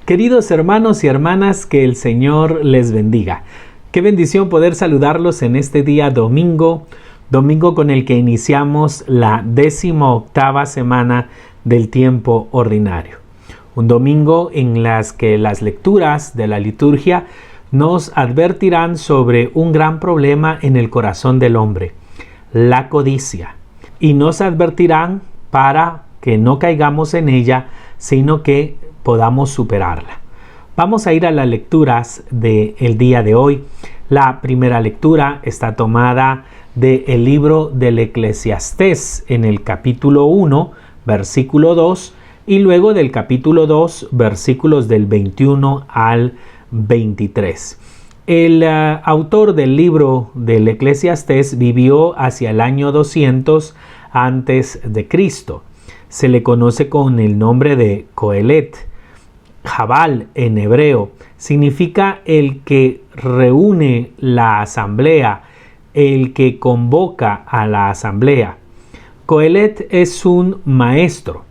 Queridos hermanos y hermanas, que el Señor les bendiga. Qué bendición poder saludarlos en este día domingo con el que iniciamos la 18ª semana del tiempo ordinario. Un domingo en las que las lecturas de la liturgia nos advertirán sobre un gran problema en el corazón del hombre, la codicia, y nos advertirán para que no caigamos en ella, sino que podamos superarla. Vamos a ir a las lecturas del día de hoy. La primera lectura está tomada del libro del Eclesiastés en el capítulo 1, versículo 2, y luego del capítulo 2, versículos del 21 al 23. El autor del libro del Eclesiastés vivió hacia el año 200 antes de Cristo. Se le conoce con el nombre de Coelet. Jabal en hebreo significa el que reúne la asamblea, el que convoca a la asamblea. Coelet es un maestro,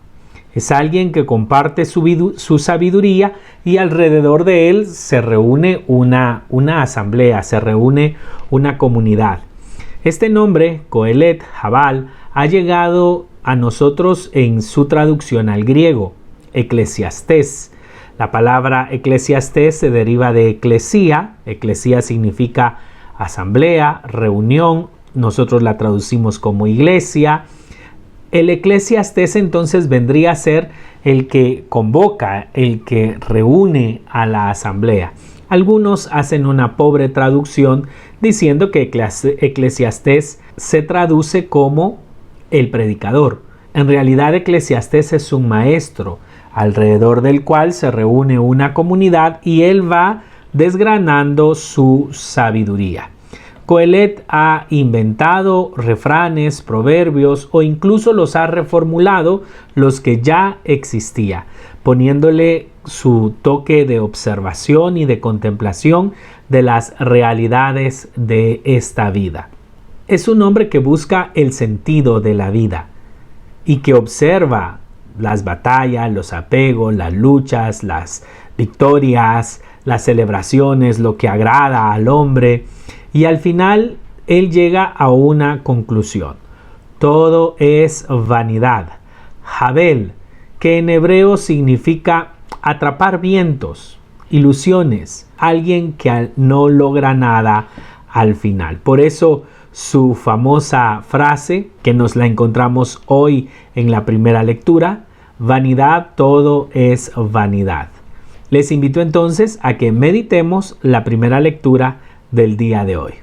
es alguien que comparte su sabiduría y alrededor de él se reúne una asamblea, se reúne una comunidad. Este nombre, Coelet, Jabal, ha llegado a nosotros en su traducción al griego, Eclesiastés. La palabra eclesiastés se deriva de eclesía. Eclesía significa asamblea, reunión. Nosotros la traducimos como iglesia. El eclesiastés entonces vendría a ser el que convoca, el que reúne a la asamblea. Algunos hacen una pobre traducción diciendo que eclesiastés se traduce como el predicador. En realidad, Eclesiastés es un maestro alrededor del cual se reúne una comunidad y él va desgranando su sabiduría. Coelet ha inventado refranes, proverbios o incluso los ha reformulado los que ya existían, poniéndole su toque de observación y de contemplación de las realidades de esta vida. Es un hombre que busca el sentido de la vida y que observa las batallas, los apegos, las luchas, las victorias, las celebraciones, lo que agrada al hombre, y al final él llega a una conclusión. Todo es vanidad. Jabel, que en hebreo significa atrapar vientos, ilusiones, alguien que no logra nada al final. Por eso su famosa frase, que nos la encontramos hoy en la primera lectura: vanidad, todo es vanidad. Les invito entonces a que meditemos la primera lectura del día de hoy.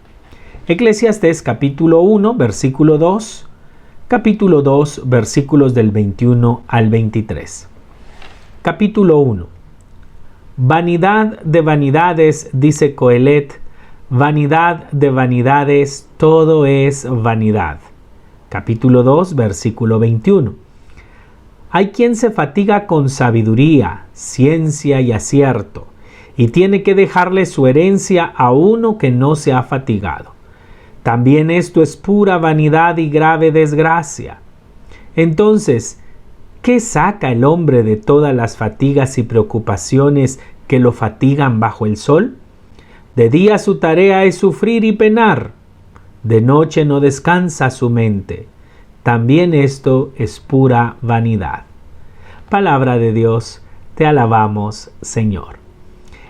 Eclesiastés capítulo 1, versículo 2, capítulo 2, versículos del 21 al 23. Capítulo 1. Vanidad de vanidades, dice Coelet, vanidad de vanidades, todo es vanidad. Capítulo 2, versículo 21. Hay quien se fatiga con sabiduría, ciencia y acierto, y tiene que dejarle su herencia a uno que no se ha fatigado. También esto es pura vanidad y grave desgracia. Entonces, ¿qué saca el hombre de todas las fatigas y preocupaciones que lo fatigan bajo el sol? De día su tarea es sufrir y penar, de noche no descansa su mente. También esto es pura vanidad. Palabra de Dios, te alabamos, Señor.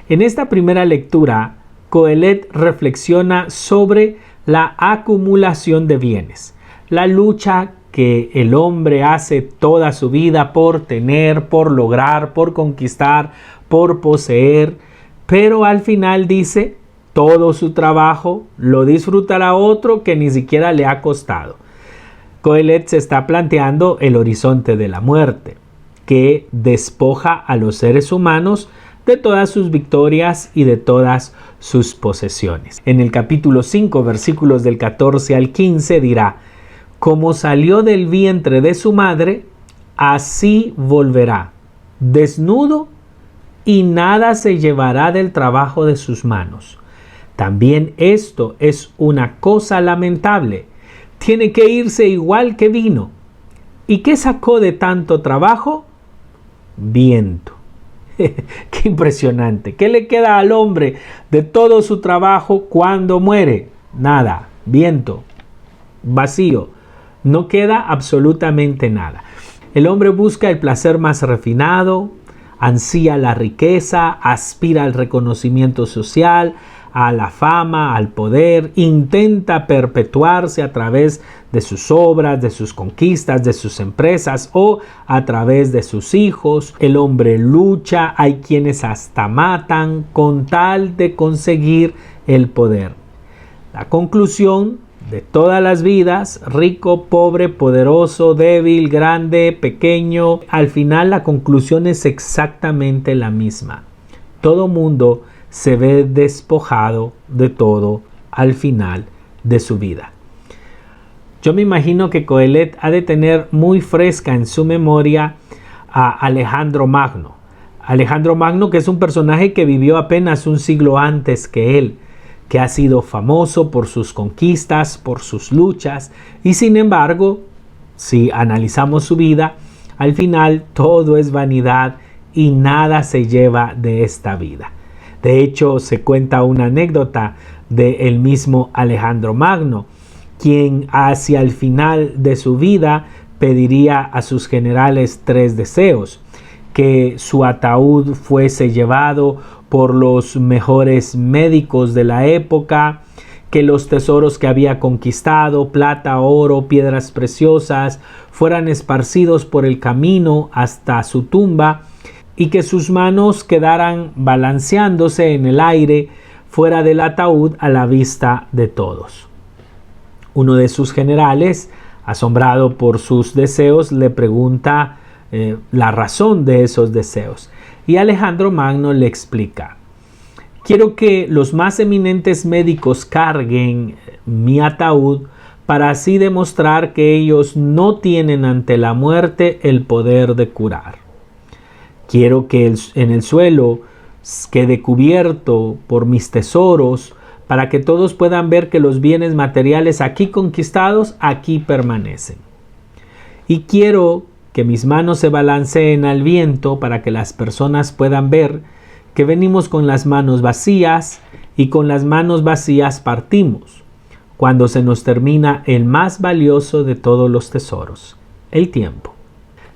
En esta primera lectura, Coelet reflexiona sobre la acumulación de bienes, la lucha que el hombre hace toda su vida por tener, por lograr, por conquistar, por poseer, pero al final dice, todo su trabajo lo disfrutará otro que ni siquiera le ha costado. Coelet se está planteando el horizonte de la muerte, que despoja a los seres humanos de todas sus victorias y de todas sus posesiones. En el capítulo 5, versículos del 14 al 15 dirá: como salió del vientre de su madre, así volverá, desnudo, y nada se llevará del trabajo de sus manos. También esto es una cosa lamentable. Tiene que irse igual que vino. ¿Y qué sacó de tanto trabajo? Viento. Qué impresionante. ¿Qué le queda al hombre de todo su trabajo cuando muere? Nada, viento, vacío. No queda absolutamente nada. El hombre busca el placer más refinado, ansía la riqueza, aspira al reconocimiento social, a la fama, al poder, intenta perpetuarse a través de sus obras, de sus conquistas, de sus empresas o a través de sus hijos. El hombre lucha, hay quienes hasta matan con tal de conseguir el poder. La conclusión de todas las vidas, rico, pobre, poderoso, débil, grande, pequeño, al final la conclusión es exactamente la misma. Todo mundo se ve despojado de todo al final de su vida. Yo me imagino que Coelet ha de tener muy fresca en su memoria a Alejandro Magno. Alejandro Magno, que es un personaje que vivió apenas un siglo antes que él, que ha sido famoso por sus conquistas, por sus luchas, y sin embargo, si analizamos su vida, al final todo es vanidad y nada se lleva de esta vida. De hecho, se cuenta una anécdota del mismo Alejandro Magno, quien hacia el final de su vida pediría a sus generales 3 deseos: que su ataúd fuese llevado por los mejores médicos de la época, que los tesoros que había conquistado, plata, oro, piedras preciosas, fueran esparcidos por el camino hasta su tumba, y que sus manos quedaran balanceándose en el aire fuera del ataúd a la vista de todos. Uno de sus generales, asombrado por sus deseos, le pregunta la razón de esos deseos. Y Alejandro Magno le explica: quiero que los más eminentes médicos carguen mi ataúd para así demostrar que ellos no tienen ante la muerte el poder de curar. Quiero que en el suelo quede cubierto por mis tesoros para que todos puedan ver que los bienes materiales aquí conquistados, aquí permanecen. Y quiero que mis manos se balanceen al viento para que las personas puedan ver que venimos con las manos vacías y con las manos vacías partimos, cuando se nos termina el más valioso de todos los tesoros, el tiempo.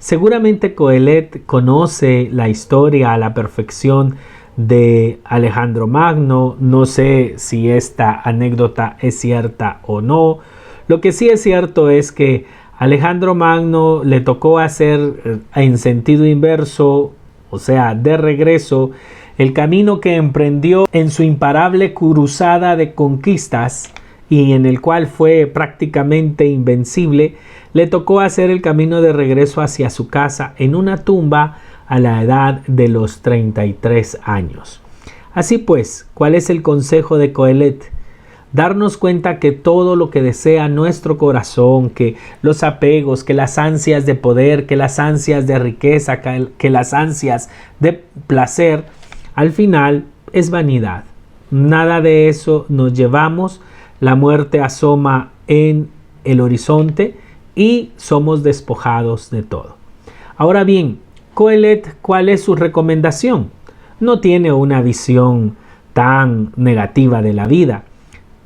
Seguramente Coelet conoce la historia a la perfección de Alejandro Magno. No sé si esta anécdota es cierta o no. Lo que sí es cierto es que Alejandro Magno le tocó hacer en sentido inverso, o sea, de regreso, el camino que emprendió en su imparable cruzada de conquistas y en el cual fue prácticamente invencible. Le tocó hacer el camino de regreso hacia su casa en una tumba a la edad de los 33 años. Así pues, ¿cuál es el consejo de Coelet? Darnos cuenta que todo lo que desea nuestro corazón, que los apegos, que las ansias de poder, que las ansias de riqueza, que las ansias de placer, al final es vanidad. Nada de eso nos llevamos. La muerte asoma en el horizonte y somos despojados de todo. Ahora bien, Coelet, ¿cuál es su recomendación? No tiene una visión tan negativa de la vida.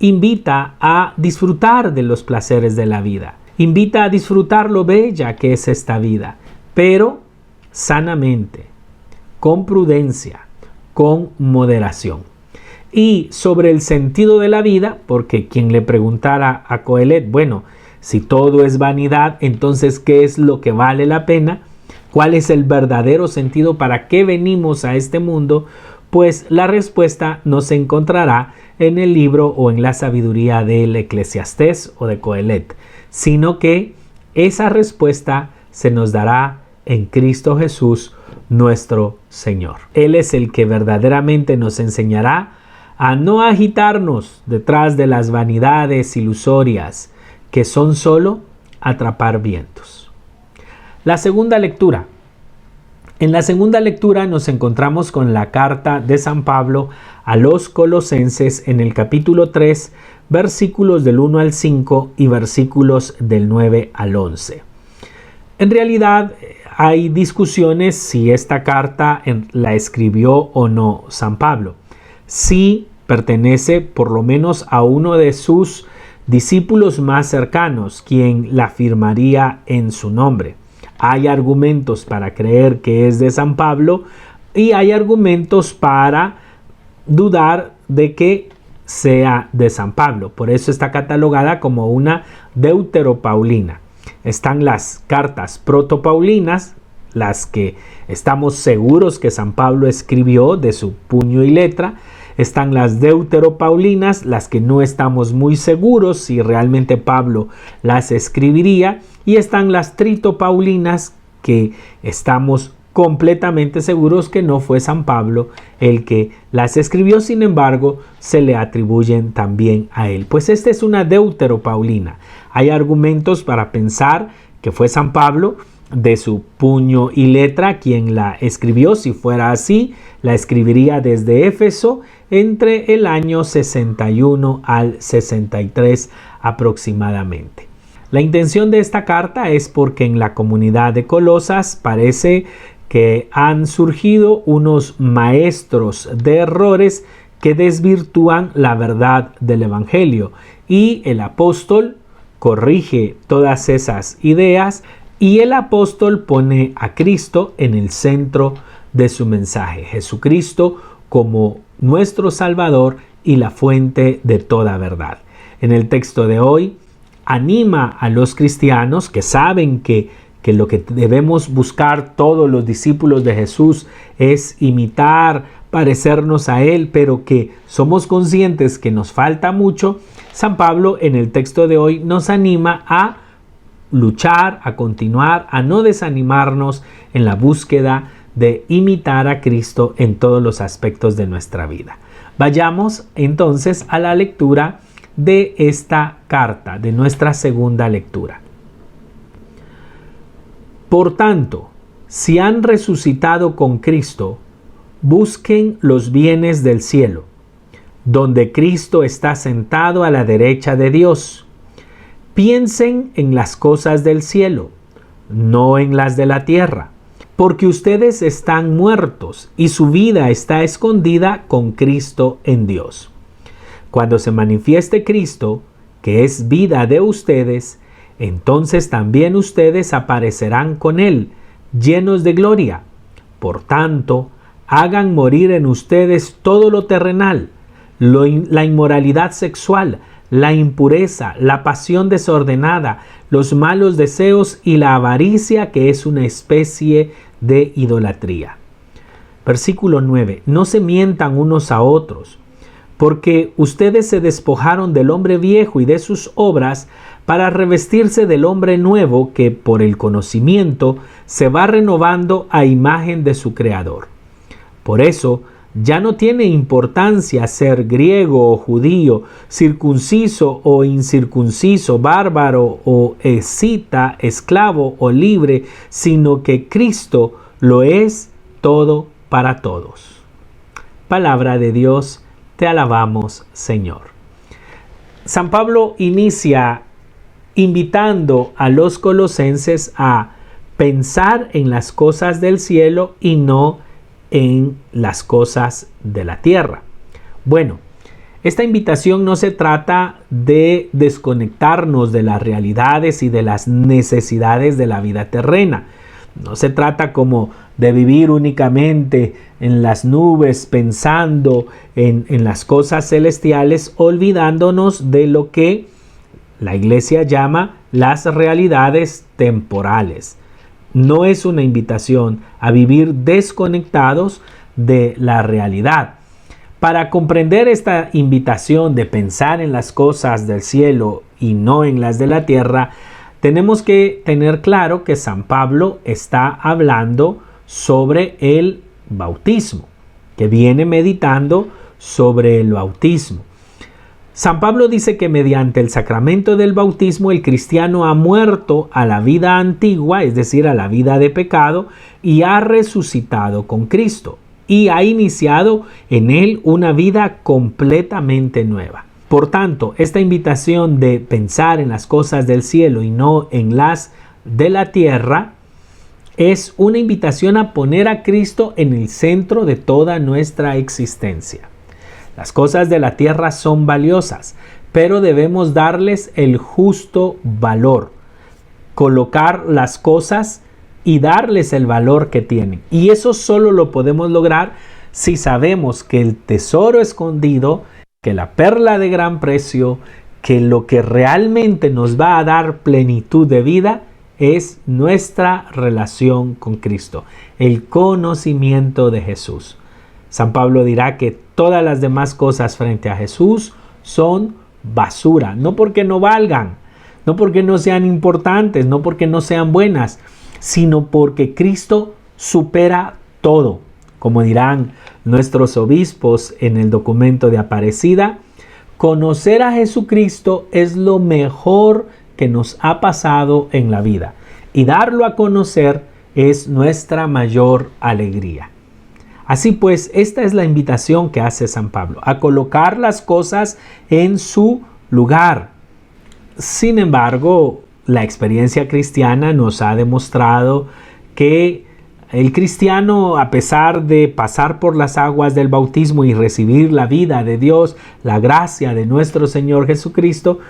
Invita a disfrutar de los placeres de la vida. Invita a disfrutar lo bella que es esta vida, pero sanamente, con prudencia, con moderación. Y sobre el sentido de la vida, porque quien le preguntara a Coelet, bueno, si todo es vanidad, entonces ¿qué es lo que vale la pena? ¿Cuál es el verdadero sentido? ¿Para qué venimos a este mundo? Pues la respuesta no se encontrará en el libro o en la sabiduría del Eclesiastés o de Coelet, sino que esa respuesta se nos dará en Cristo Jesús, nuestro Señor. Él es el que verdaderamente nos enseñará a no agitarnos detrás de las vanidades ilusorias que son solo atrapar vientos. La segunda lectura. En la segunda lectura nos encontramos con la carta de San Pablo a los Colosenses en el capítulo 3, versículos del 1 al 5 y versículos del 9 al 11. En realidad, hay discusiones si esta carta la escribió o no San Pablo. Sí pertenece por lo menos a uno de sus discípulos más cercanos, quien la firmaría en su nombre. Hay argumentos para creer que es de San Pablo y hay argumentos para dudar de que sea de San Pablo. Por eso está catalogada como una deuteropaulina. Están las cartas protopaulinas, las que estamos seguros que San Pablo escribió de su puño y letra. Están las deuteropaulinas, las que no estamos muy seguros si realmente Pablo las escribiría. Y están las tritopaulinas, que estamos completamente seguros que no fue San Pablo el que las escribió, sin embargo, se le atribuyen también a él. Pues esta es una deuteropaulina. Hay argumentos para pensar que fue San Pablo de su puño y letra quien la escribió. Si fuera así, la escribiría desde Éfeso entre el año 61 al 63 aproximadamente. La intención de esta carta es porque en la comunidad de Colosas parece que han surgido unos maestros de errores que desvirtúan la verdad del Evangelio, y el apóstol corrige todas esas ideas y el apóstol pone a Cristo en el centro de su mensaje. Jesucristo como nuestro Salvador y la fuente de toda verdad. En el texto de hoy anima a los cristianos que saben que lo que debemos buscar todos los discípulos de Jesús es imitar, parecernos a Él, pero que somos conscientes que nos falta mucho. San Pablo en el texto de hoy nos anima a luchar, a continuar, a no desanimarnos en la búsqueda de imitar a Cristo en todos los aspectos de nuestra vida. Vayamos entonces a la lectura de esta carta, de nuestra segunda lectura. Por tanto, si han resucitado con Cristo, busquen los bienes del cielo, donde Cristo está sentado a la derecha de Dios. Piensen en las cosas del cielo, no en las de la tierra, porque ustedes están muertos y su vida está escondida con Cristo en Dios. Cuando se manifieste Cristo, que es vida de ustedes, entonces también ustedes aparecerán con Él, llenos de gloria. Por tanto, hagan morir en ustedes todo lo terrenal, la inmoralidad sexual, la impureza, la pasión desordenada, los malos deseos y la avaricia, que es una especie de idolatría. Versículo 9. No se mientan unos a otros, porque ustedes se despojaron del hombre viejo y de sus obras para revestirse del hombre nuevo que por el conocimiento se va renovando a imagen de su Creador. Por eso, ya no tiene importancia ser griego o judío, circunciso o incircunciso, bárbaro o escita, esclavo o libre, sino que Cristo lo es todo para todos. Palabra de Dios, te alabamos, Señor. San Pablo inicia invitando a los colosenses a pensar en las cosas del cielo y no en las cosas de la tierra. Bueno, esta invitación no se trata de desconectarnos de las realidades y de las necesidades de la vida terrena. No se trata como de vivir únicamente en las nubes pensando en las cosas celestiales, olvidándonos de lo que la Iglesia llama las realidades temporales. No es una invitación a vivir desconectados de la realidad. Para comprender esta invitación de pensar en las cosas del cielo y no en las de la tierra, tenemos que tener claro que San Pablo está hablando sobre el bautismo, que viene meditando sobre el bautismo. San Pablo dice que mediante el sacramento del bautismo el cristiano ha muerto a la vida antigua, es decir, a la vida de pecado, y ha resucitado con Cristo y ha iniciado en él una vida completamente nueva. Por tanto, esta invitación de pensar en las cosas del cielo y no en las de la tierra es una invitación a poner a Cristo en el centro de toda nuestra existencia. Las cosas de la tierra son valiosas, pero debemos darles el justo valor, colocar las cosas y darles el valor que tienen. Y eso solo lo podemos lograr si sabemos que el tesoro escondido, que la perla de gran precio, que lo que realmente nos va a dar plenitud de vida es nuestra relación con Cristo, el conocimiento de Jesús. San Pablo dirá que todas las demás cosas frente a Jesús son basura, no porque no valgan, no porque no sean importantes, no porque no sean buenas, sino porque Cristo supera todo. Como dirán nuestros obispos en el documento de Aparecida, conocer a Jesucristo es lo mejor que nos ha pasado en la vida, y darlo a conocer es nuestra mayor alegría. Así pues, esta es la invitación que hace San Pablo, a colocar las cosas en su lugar. Sin embargo, la experiencia cristiana nos ha demostrado que el cristiano, a pesar de pasar por las aguas del bautismo y recibir la vida de Dios, la gracia de nuestro Señor Jesucristo,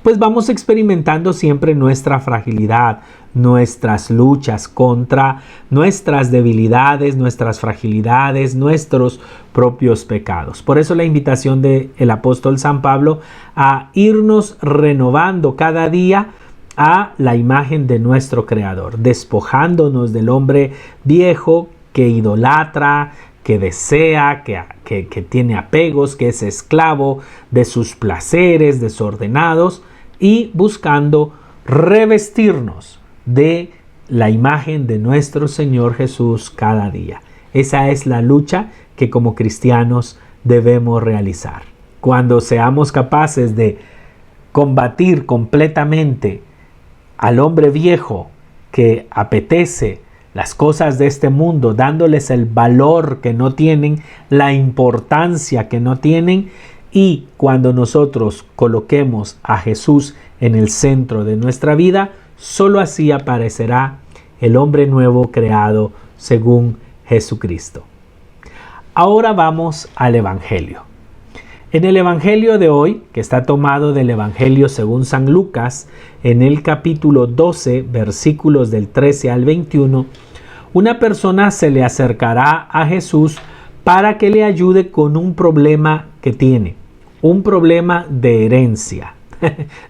pues vamos experimentando siempre nuestra fragilidad, nuestras luchas contra nuestras debilidades, nuestras fragilidades, nuestros propios pecados. Por eso la invitación del apóstol San Pablo a irnos renovando cada día a la imagen de nuestro Creador, despojándonos del hombre viejo que idolatra, que desea, que tiene apegos, que es esclavo de sus placeres desordenados, y buscando revestirnos de la imagen de nuestro Señor Jesús cada día. Esa es la lucha que como cristianos debemos realizar. Cuando seamos capaces de combatir completamente al hombre viejo que apetece las cosas de este mundo, dándoles el valor que no tienen, la importancia que no tienen, y cuando nosotros coloquemos a Jesús en el centro de nuestra vida, solo así aparecerá el hombre nuevo creado según Jesucristo. Ahora vamos al Evangelio. En el Evangelio de hoy, que está tomado del Evangelio según San Lucas, en el capítulo 12, versículos del 13 al 21, una persona se le acercará a Jesús para que le ayude con un problema que tiene, un problema de herencia.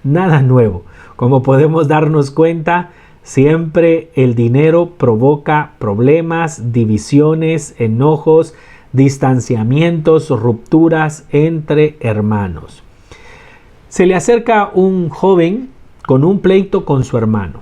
Nada nuevo. Como podemos darnos cuenta, siempre el dinero provoca problemas, divisiones, enojos, distanciamientos, rupturas entre hermanos. Se le acerca un joven con un pleito con su hermano.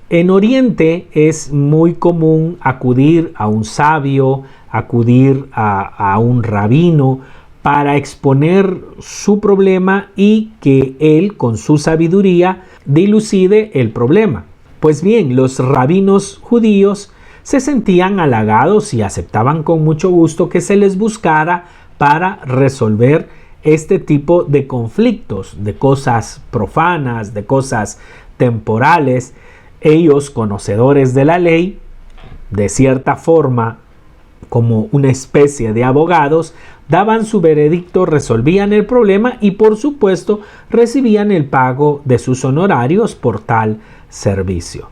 En Oriente es muy común acudir a un sabio, acudir a un rabino para exponer su problema y que él, con su sabiduría, dilucide el problema. Pues bien, los rabinos judíos se sentían halagados y aceptaban con mucho gusto que se les buscara para resolver este tipo de conflictos, de cosas profanas, de cosas temporales. Ellos, conocedores de la ley, de cierta forma, como una especie de abogados, daban su veredicto, resolvían el problema y, por supuesto, recibían el pago de sus honorarios por tal servicio.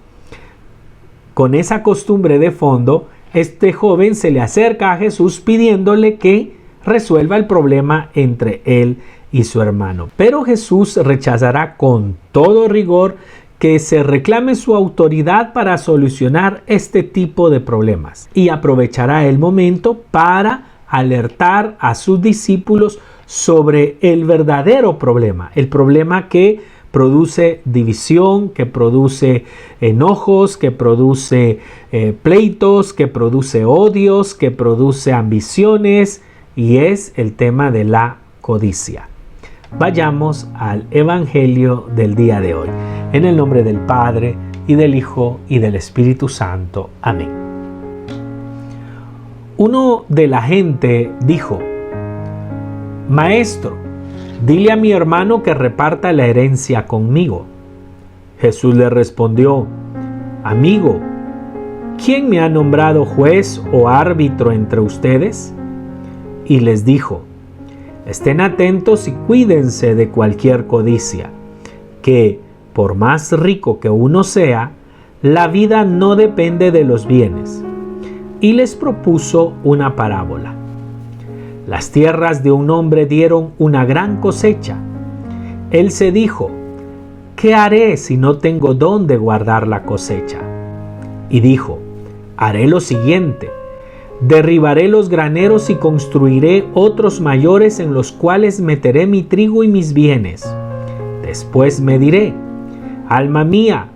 Con esa costumbre de fondo, este joven se le acerca a Jesús pidiéndole que resuelva el problema entre él y su hermano. Pero Jesús rechazará con todo rigor que se reclame su autoridad para solucionar este tipo de problemas, y aprovechará el momento para alertar a sus discípulos sobre el verdadero problema, el problema que produce división, que produce enojos, que produce pleitos, que produce odios, que produce ambiciones, y es el tema de la codicia. Vayamos al Evangelio del día de hoy. En el nombre del Padre, y del Hijo, y del Espíritu Santo. Amén. Uno de la gente dijo: Maestro, dile a mi hermano que reparta la herencia conmigo. Jesús le respondió: Amigo, ¿quién me ha nombrado juez o árbitro entre ustedes? Y les dijo: estén atentos y cuídense de cualquier codicia, que, por más rico que uno sea, la vida no depende de los bienes. Y les propuso una parábola. Las tierras de un hombre dieron una gran cosecha. Él se dijo: ¿qué haré si no tengo dónde guardar la cosecha? Y dijo: haré lo siguiente: derribaré los graneros y construiré otros mayores en los cuales meteré mi trigo y mis bienes. Después me diré: alma mía,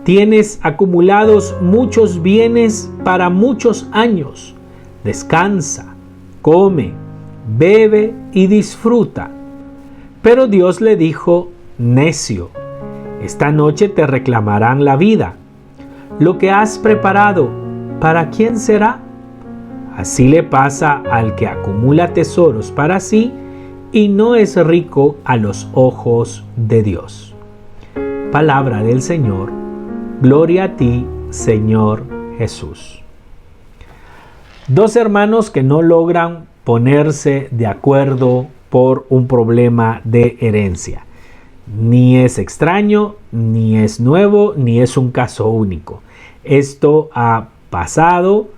tienes acumulados muchos bienes para muchos años. Descansa, come, bebe y disfruta. Pero Dios le dijo: necio, esta noche te reclamarán la vida. Lo que has preparado, ¿para quién será? Así le pasa al que acumula tesoros para sí y no es rico a los ojos de Dios. Palabra del Señor. Gloria a ti, Señor Jesús. Dos hermanos que no logran ponerse de acuerdo por un problema de herencia. Ni es extraño, ni es nuevo, ni es un caso único. Esto ha pasado,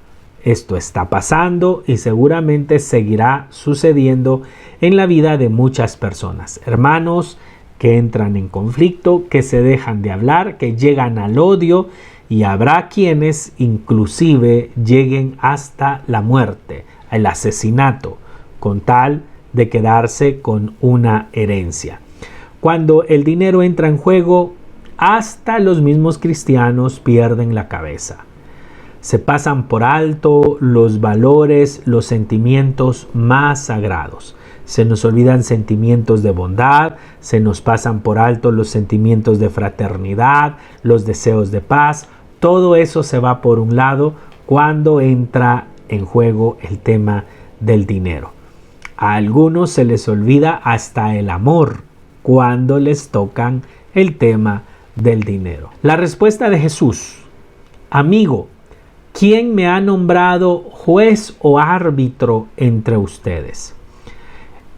esto está pasando y seguramente seguirá sucediendo en la vida de muchas personas. Hermanos que entran en conflicto, que se dejan de hablar, que llegan al odio, y habrá quienes inclusive lleguen hasta la muerte, el asesinato, con tal de quedarse con una herencia. Cuando el dinero entra en juego, hasta los mismos cristianos pierden la cabeza. Se pasan por alto los valores, los sentimientos más sagrados. Se nos olvidan sentimientos de bondad, se nos pasan por alto los sentimientos de fraternidad, los deseos de paz. Todo eso se va por un lado cuando entra en juego el tema del dinero. A algunos se les olvida hasta el amor cuando les tocan el tema del dinero. La respuesta de Jesús: amigo, ¿quién me ha nombrado juez o árbitro entre ustedes?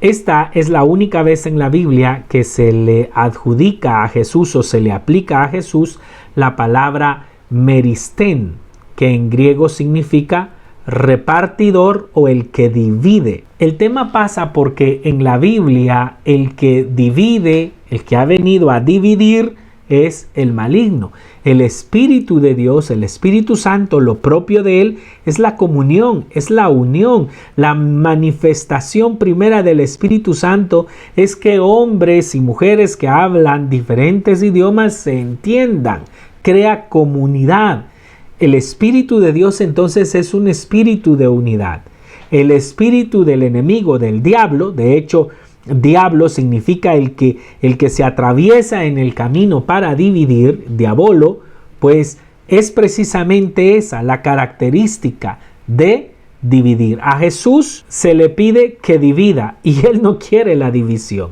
Esta es la única vez en la Biblia que se le adjudica a Jesús o se le aplica a Jesús la palabra meristén, que en griego significa repartidor o el que divide. El tema pasa porque en la Biblia el que divide, el que ha venido a dividir, es el maligno. El Espíritu de Dios, el Espíritu Santo, lo propio de Él es la comunión, es la unión. La manifestación primera del Espíritu Santo es que hombres y mujeres que hablan diferentes idiomas se entiendan, crea comunidad. El Espíritu de Dios entonces es un espíritu de unidad. El espíritu del enemigo, del diablo, de hecho, diablo significa el que se atraviesa en el camino para dividir, diabolo, pues es precisamente esa la característica de dividir. A Jesús se le pide que divida y Él no quiere la división.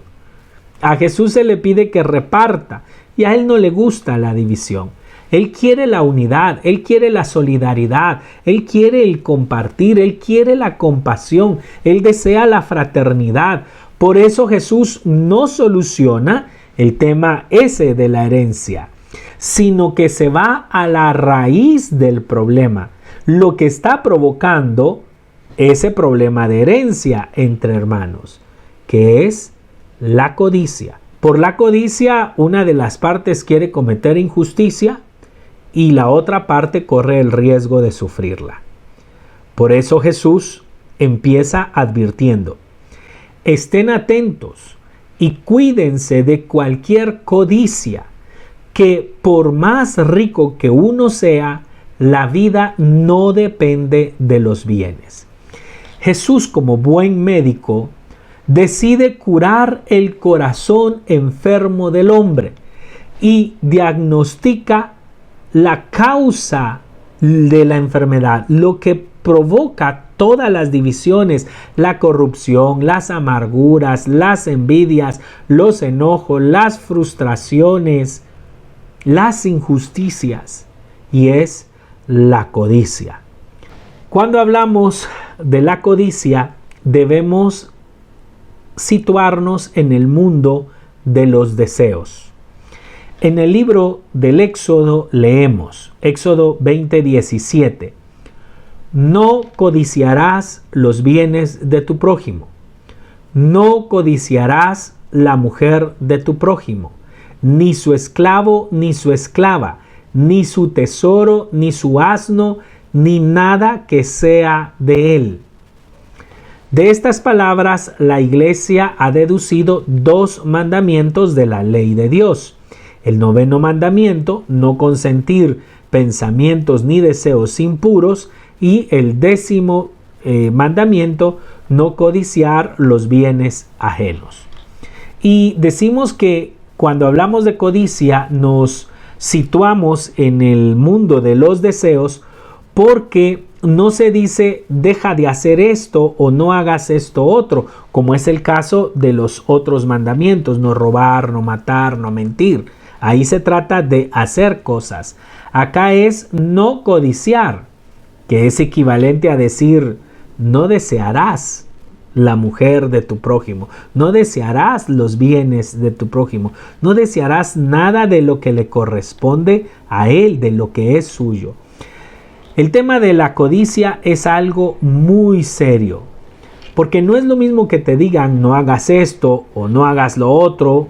A Jesús se le pide que reparta y a Él no le gusta la división. Él quiere la unidad, Él quiere la solidaridad, Él quiere el compartir, Él quiere la compasión, Él desea la fraternidad. Por eso Jesús no soluciona el tema ese de la herencia, sino que se va a la raíz del problema, lo que está provocando ese problema de herencia entre hermanos, que es la codicia. Por la codicia, una de las partes quiere cometer injusticia y la otra parte corre el riesgo de sufrirla. Por eso Jesús empieza advirtiendo: estén atentos y cuídense de cualquier codicia, que por más rico que uno sea, la vida no depende de los bienes. Jesús, como buen médico, decide curar el corazón enfermo del hombre y diagnostica la causa de la enfermedad, lo que provoca todas las divisiones, la corrupción, las amarguras, las envidias, los enojos, las frustraciones, las injusticias, y es la codicia. Cuando hablamos de la codicia, debemos situarnos en el mundo de los deseos. En el libro del Éxodo leemos, Éxodo 20:17, no codiciarás los bienes de tu prójimo, no codiciarás la mujer de tu prójimo, ni su esclavo ni su esclava, ni su tesoro ni su asno, ni nada que sea de él. De estas palabras, la Iglesia ha deducido 2 mandamientos de la ley de Dios. El 9º mandamiento, no consentir pensamientos ni deseos impuros, y el 10º mandamiento, no codiciar los bienes ajenos. Y decimos que cuando hablamos de codicia nos situamos en el mundo de los deseos, porque no se dice deja de hacer esto o no hagas esto otro, como es el caso de los otros mandamientos, no robar, no matar, no mentir. Ahí se trata de hacer cosas. Acá es no codiciar, que es equivalente a decir no desearás la mujer de tu prójimo, no desearás los bienes de tu prójimo, no desearás nada de lo que le corresponde a él, de lo que es suyo. El tema de la codicia es algo muy serio, porque no es lo mismo que te digan no hagas esto o no hagas lo otro,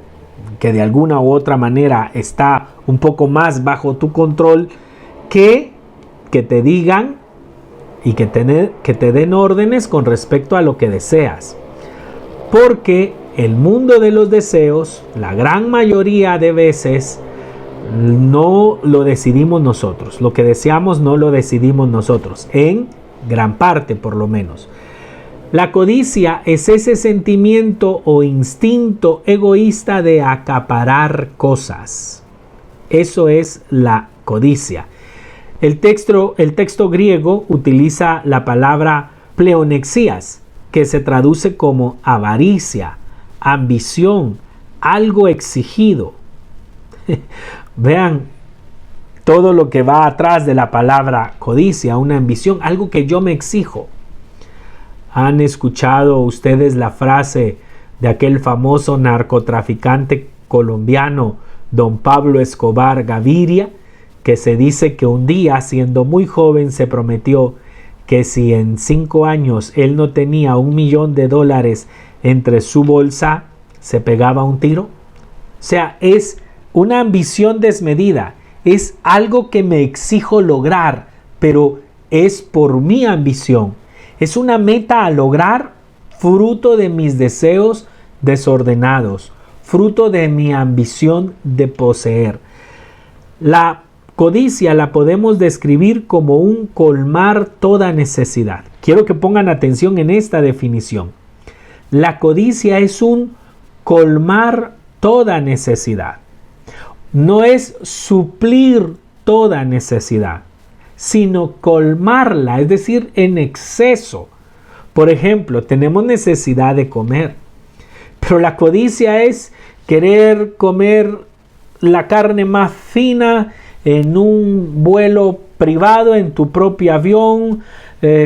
que de alguna u otra manera está un poco más bajo tu control, que te digan y que te den órdenes con respecto a lo que deseas. Porque el mundo de los deseos, la gran mayoría de veces, no lo decidimos nosotros. Lo que deseamos no lo decidimos nosotros, en gran parte por lo menos. La codicia es ese sentimiento o instinto egoísta de acaparar cosas. Eso es la codicia. El texto griego utiliza la palabra pleonexías, que se traduce como avaricia, ambición, algo exigido. Vean todo lo que va atrás de la palabra codicia, una ambición, algo que yo me exijo. ¿Han escuchado ustedes la frase de aquel famoso narcotraficante colombiano, don Pablo Escobar Gaviria, que se dice que un día, siendo muy joven, se prometió que si en 5 años él no tenía $1 millón entre su bolsa, se pegaba un tiro? O sea, es una ambición desmedida, es algo que me exijo lograr, pero es por mi ambición. Es una meta a lograr fruto de mis deseos desordenados, fruto de mi ambición de poseer. La codicia la podemos describir como un colmar toda necesidad. Quiero que pongan atención en esta definición. La codicia es un colmar toda necesidad. No es suplir toda necesidad, sino colmarla, es decir, en exceso. Por ejemplo, tenemos necesidad de comer, pero la codicia es querer comer la carne más fina en un vuelo privado, en tu propio avión,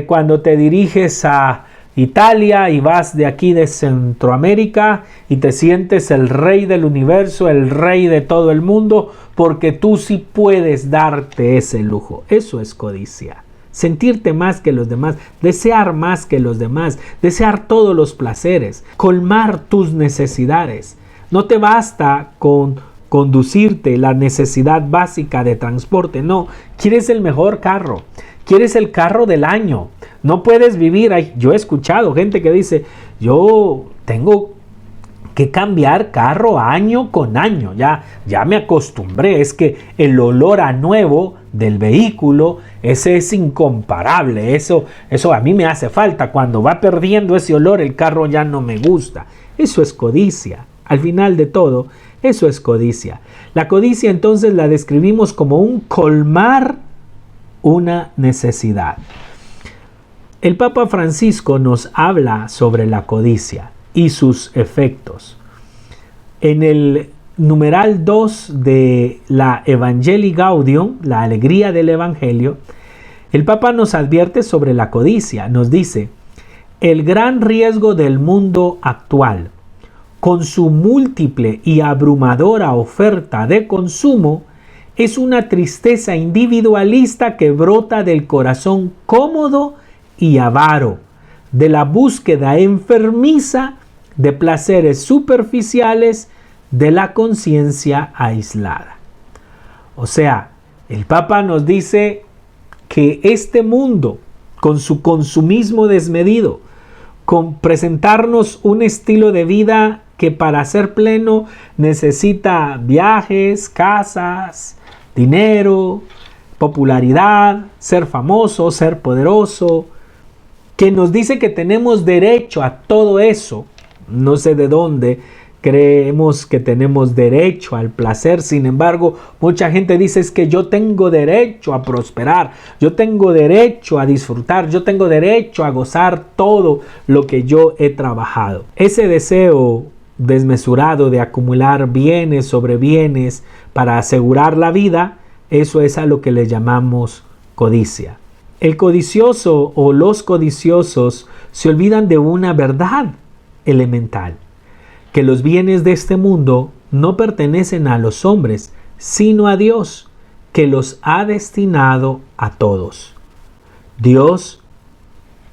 cuando te diriges a Italia y vas de aquí de Centroamérica y te sientes el rey del universo, el rey de todo el mundo, porque tú sí puedes darte ese lujo. Eso es codicia. Sentirte más que los demás, desear más que los demás, desear todos los placeres, colmar tus necesidades. No te basta con conducirte la necesidad básica de transporte, no, quieres el mejor carro, quieres el carro del año. No puedes vivir ahí. Yo he escuchado gente que dice, yo tengo que cambiar carro año con año, ya me acostumbré, es que el olor a nuevo del vehículo, ese es incomparable, eso a mí me hace falta. Cuando va perdiendo ese olor, el carro ya no me gusta. Eso es codicia. Al final de todo, eso es codicia. La codicia entonces la describimos como un colmar una necesidad. El Papa Francisco nos habla sobre la codicia y sus efectos. En el numeral 2 de la Evangelii Gaudium, la alegría del Evangelio, El Papa nos advierte sobre la codicia. Nos dice: el gran riesgo del mundo actual, con su múltiple y abrumadora oferta de consumo, es una tristeza individualista que brota del corazón cómodo y avaro, de la búsqueda enfermiza de placeres superficiales, de la conciencia aislada. O sea, el Papa nos dice que este mundo, con su consumismo desmedido, con presentarnos un estilo de vida que para ser pleno necesita viajes, casas, dinero, popularidad, ser famoso, ser poderoso, que nos dice que tenemos derecho a todo eso. No sé de dónde creemos que tenemos derecho al placer. Sin embargo, mucha gente dice: es que yo tengo derecho a prosperar, yo tengo derecho a disfrutar, yo tengo derecho a gozar todo lo que yo he trabajado. Ese deseo desmesurado de acumular bienes sobre bienes para asegurar la vida, eso es a lo que le llamamos codicia. El codicioso o los codiciosos se olvidan de una verdad elemental: que los bienes de este mundo no pertenecen a los hombres, sino a Dios, que los ha destinado a todos. Dios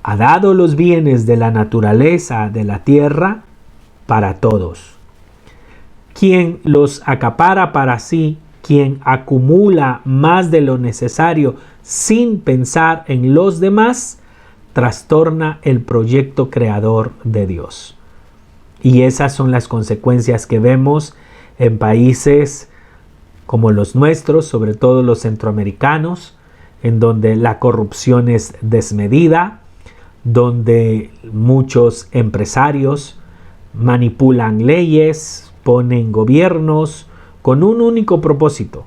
ha dado los bienes de la naturaleza de la tierra para todos. Quien los acapara para sí, quien acumula más de lo necesario sin pensar en los demás, trastorna el proyecto creador de Dios. Y esas son las consecuencias que vemos en países como los nuestros, sobre todo los centroamericanos, en donde la corrupción es desmedida, donde muchos empresarios manipulan leyes, ponen gobiernos con un único propósito: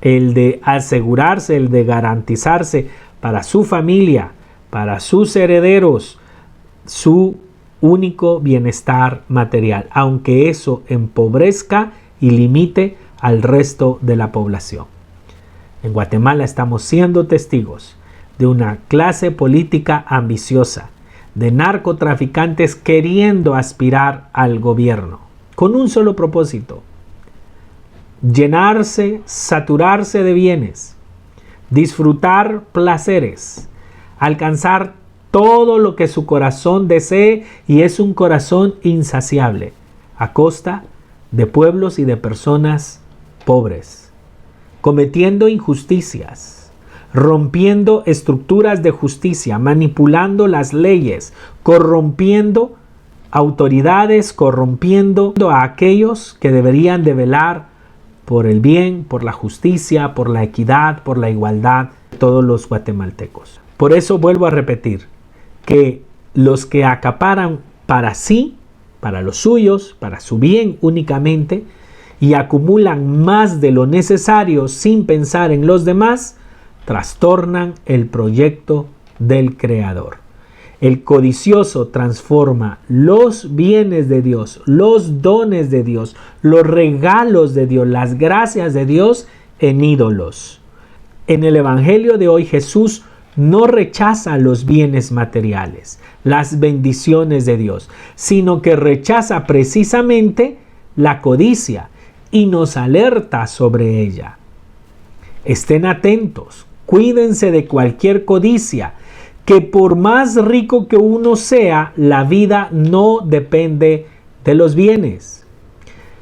el de asegurarse, el de garantizarse para su familia, para sus herederos, su único bienestar material, aunque eso empobrezca y limite al resto de la población. En Guatemala estamos siendo testigos de una clase política ambiciosa, de narcotraficantes queriendo aspirar al gobierno, con un solo propósito: llenarse, saturarse de bienes, disfrutar placeres, alcanzar todo lo que su corazón desee, y es un corazón insaciable, a costa de pueblos y de personas pobres, cometiendo injusticias, rompiendo estructuras de justicia, manipulando las leyes, corrompiendo autoridades, corrompiendo a aquellos que deberían de velar por el bien, por la justicia, por la equidad, por la igualdad de todos los guatemaltecos. Por eso vuelvo a repetir que los que acaparan para sí, para los suyos, para su bien únicamente, y acumulan más de lo necesario sin pensar en los demás, trastornan el proyecto del Creador. El codicioso transforma los bienes de Dios, los dones de Dios, los regalos de Dios, las gracias de Dios en ídolos. En el Evangelio de hoy, Jesús no rechaza los bienes materiales, las bendiciones de Dios, sino que rechaza precisamente la codicia y nos alerta sobre ella. Estén atentos, cuídense de cualquier codicia, que por más rico que uno sea, la vida no depende de los bienes.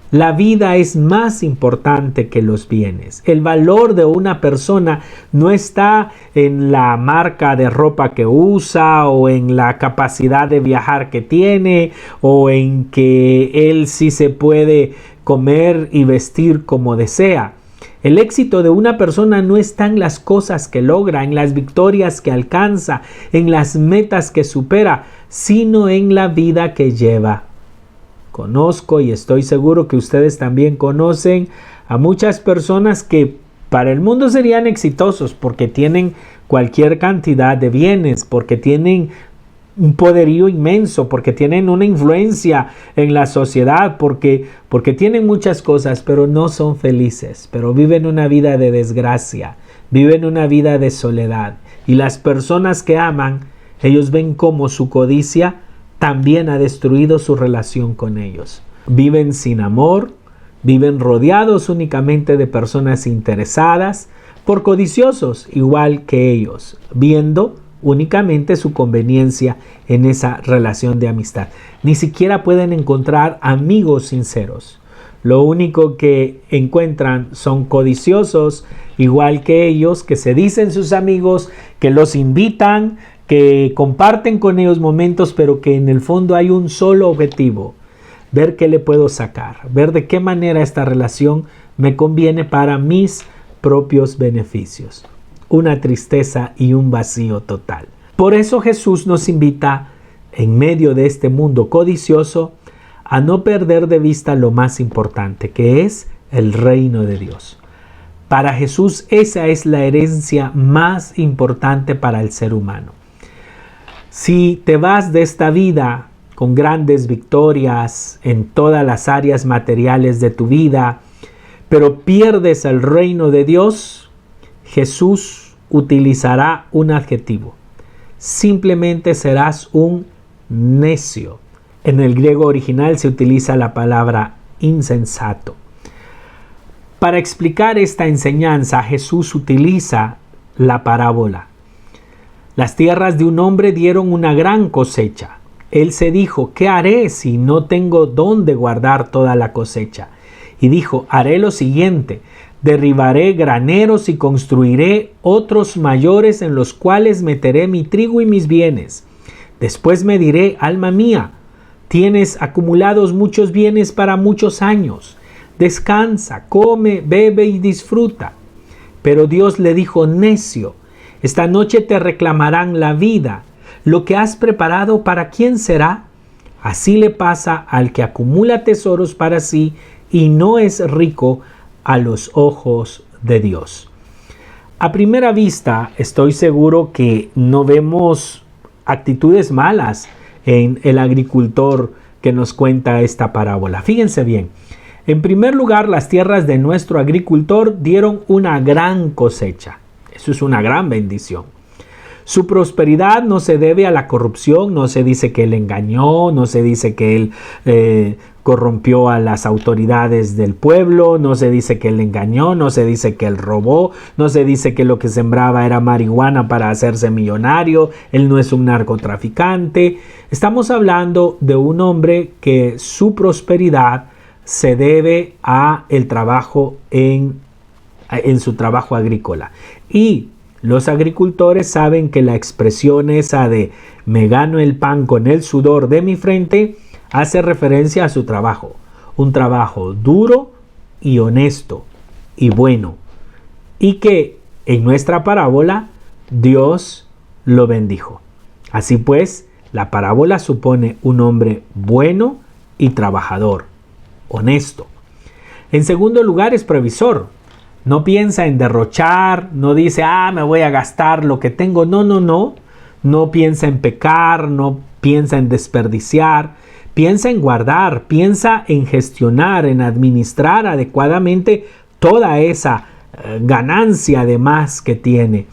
La vida es más importante que los bienes. El valor de una persona no está en la marca de ropa que usa, o en la capacidad de viajar que tiene, o en que él sí se puede comer y vestir como desea. El éxito de una persona no está en las cosas que logra, en las victorias que alcanza, en las metas que supera, sino en la vida que lleva. Conozco, y estoy seguro que ustedes también conocen, a muchas personas que para el mundo serían exitosos porque tienen cualquier cantidad de bienes, porque tienen un poderío inmenso, porque tienen una influencia en la sociedad, porque tienen muchas cosas, pero no son felices, pero viven una vida de desgracia, viven una vida de soledad, Y las personas que aman, ellos ven cómo su codicia también ha destruido su relación con ellos. Viven sin amor, viven rodeados únicamente de personas interesadas por codiciosos igual que ellos, viendo únicamente su conveniencia en esa relación de amistad. Ni siquiera pueden encontrar amigos sinceros. Lo único que encuentran son codiciosos igual que ellos, que se dicen sus amigos, que los invitan, que comparten con ellos momentos, pero que en el fondo hay un solo objetivo: ver qué le puedo sacar, ver de qué manera esta relación me conviene para mis propios beneficios. Una tristeza y un vacío total. Por eso Jesús nos invita, en medio de este mundo codicioso, a no perder de vista lo más importante, que es el reino de Dios. Para Jesús esa es la herencia más importante para el ser humano. Si te vas de esta vida con grandes victorias en todas las áreas materiales de tu vida, pero pierdes el reino de Dios, Jesús utilizará un adjetivo. Simplemente serás un necio. En el griego original se utiliza la palabra insensato. Para explicar esta enseñanza, Jesús utiliza la parábola. Las tierras de un hombre dieron una gran cosecha. Él se dijo: ¿qué haré si no tengo dónde guardar toda la cosecha? Y dijo: haré lo siguiente: derribaré graneros y construiré otros mayores en los cuales meteré mi trigo y mis bienes. Después me diré: alma mía, tienes acumulados muchos bienes para muchos años. Descansa, come, bebe y disfruta. Pero Dios le dijo: necio, esta noche te reclamarán la vida. Lo que has preparado, ¿para quién será? Así le pasa al que acumula tesoros para sí y no es rico a los ojos de Dios. A primera vista, estoy seguro que no vemos actitudes malas en el agricultor que nos cuenta esta parábola. Fíjense bien. En primer lugar, las tierras de nuestro agricultor dieron una gran cosecha. Eso es una gran bendición. Su prosperidad no se debe a la corrupción, no se dice que él engañó, no se dice que él corrompió a las autoridades del pueblo, no se dice que él engañó, no se dice que él robó, no se dice que lo que sembraba era marihuana para hacerse millonario, él no es un narcotraficante. Estamos hablando de un hombre que su prosperidad se debe a el trabajo en su trabajo agrícola. Y los agricultores saben que la expresión esa de me gano el pan con el sudor de mi frente hace referencia a su trabajo. Un trabajo duro y honesto y bueno. Y que en nuestra parábola Dios lo bendijo. Así pues, la parábola supone un hombre bueno y trabajador, honesto. En segundo lugar, es previsor. No piensa en derrochar, no dice, me voy a gastar lo que tengo. No. No piensa en pecar, no piensa en desperdiciar. Piensa en guardar, piensa en gestionar, en administrar adecuadamente toda esa ganancia de más que tiene.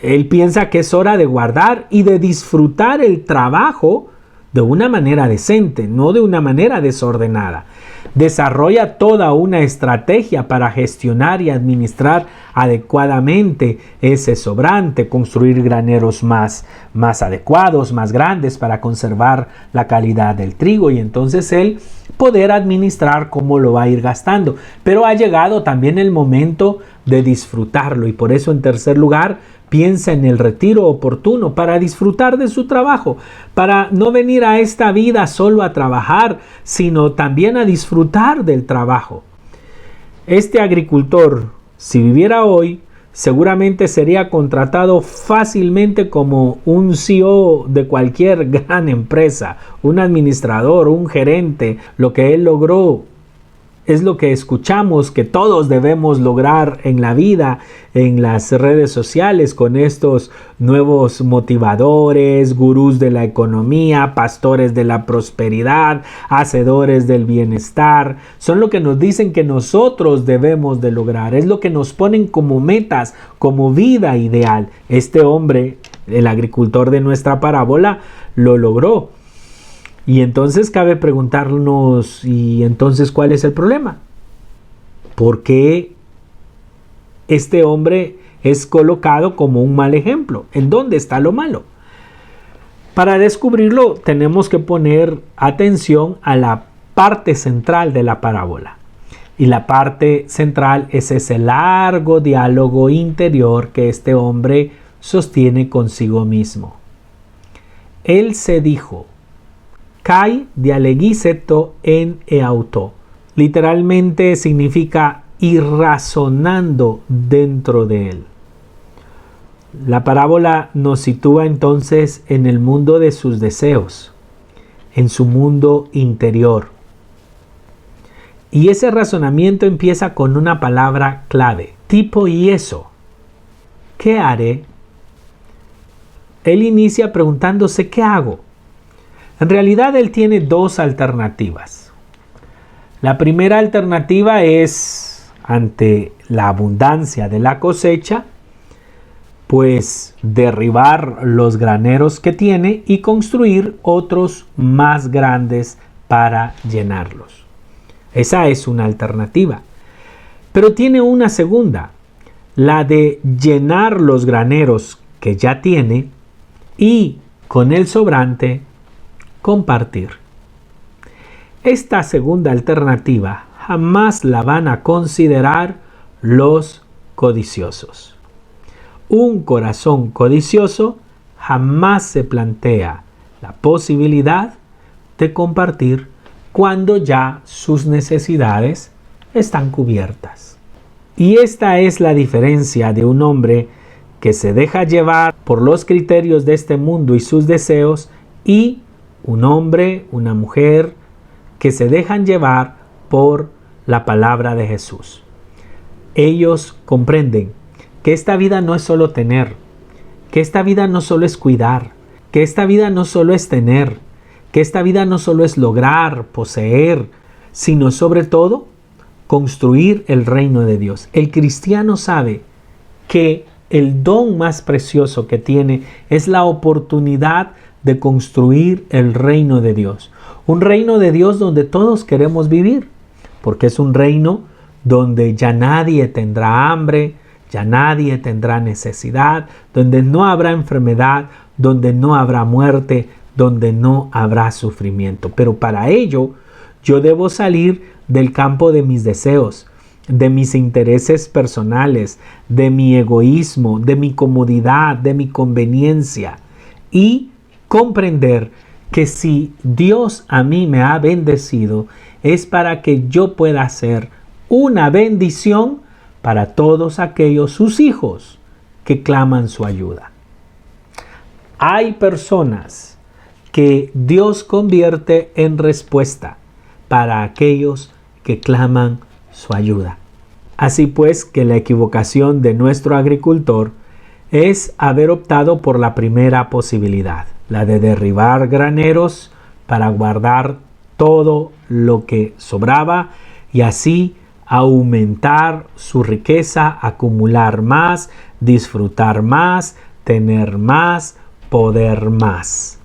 Él piensa que es hora de guardar y de disfrutar el trabajo de una manera decente, no de una manera desordenada. Desarrolla toda una estrategia para gestionar y administrar adecuadamente ese sobrante, construir graneros más adecuados, más grandes para conservar la calidad del trigo y entonces él poder administrar cómo lo va a ir gastando. Pero ha llegado también el momento de disfrutarlo y por eso en tercer lugar piensa en el retiro oportuno para disfrutar de su trabajo, para no venir a esta vida solo a trabajar, sino también a disfrutar del trabajo. Este agricultor, si viviera hoy, seguramente sería contratado fácilmente como un CEO de cualquier gran empresa, un administrador, un gerente. Lo que él logró es lo que escuchamos que todos debemos lograr en la vida, en las redes sociales, con estos nuevos motivadores, gurús de la economía, pastores de la prosperidad, hacedores del bienestar. Son lo que nos dicen que nosotros debemos de lograr. Es lo que nos ponen como metas, como vida ideal. Este hombre, el agricultor de nuestra parábola, lo logró. Y entonces cabe preguntarnos, ¿y entonces cuál es el problema? ¿Por qué este hombre es colocado como un mal ejemplo? ¿En dónde está lo malo? Para descubrirlo tenemos que poner atención a la parte central de la parábola. Y la parte central es ese largo diálogo interior que este hombre sostiene consigo mismo. Él se dijo: Kai dialegiseto en eauto. Literalmente significa ir razonando dentro de él. La parábola nos sitúa entonces en el mundo de sus deseos, en su mundo interior. Y ese razonamiento empieza con una palabra clave, tipo y eso. ¿Qué haré? Él inicia preguntándose: ¿qué hago? En realidad él tiene dos alternativas. La primera alternativa es, ante la abundancia de la cosecha, pues derribar los graneros que tiene y construir otros más grandes para llenarlos. Esa es una alternativa. Pero tiene una segunda, la de llenar los graneros que ya tiene y con el sobrante compartir. Esta segunda alternativa jamás la van a considerar los codiciosos. Un corazón codicioso jamás se plantea la posibilidad de compartir cuando ya sus necesidades están cubiertas. Y esta es la diferencia de un hombre que se deja llevar por los criterios de este mundo y sus deseos, y un hombre, una mujer que se dejan llevar por la palabra de Jesús. Ellos comprenden que esta vida no es solo tener, que esta vida no solo es cuidar, que esta vida no solo es tener, que esta vida no solo es lograr, poseer, sino sobre todo construir el reino de Dios. El cristiano sabe que el don más precioso que tiene es la oportunidad de construir el reino de Dios. Un reino de Dios donde todos queremos vivir, porque es un reino donde ya nadie tendrá hambre, ya nadie tendrá necesidad, donde no habrá enfermedad, donde no habrá muerte, donde no habrá sufrimiento. Pero para ello yo debo salir del campo de mis deseos, de mis intereses personales, de mi egoísmo, de mi comodidad, de mi conveniencia, y comprender que si Dios a mí me ha bendecido, es para que yo pueda ser una bendición para todos aquellos sus hijos que claman su ayuda. Hay personas que Dios convierte en respuesta para aquellos que claman su ayuda. Así pues, que la equivocación de nuestro agricultor es haber optado por la primera posibilidad, la de derribar graneros para guardar todo lo que sobraba y así aumentar su riqueza, acumular más, disfrutar más, tener más, poder más.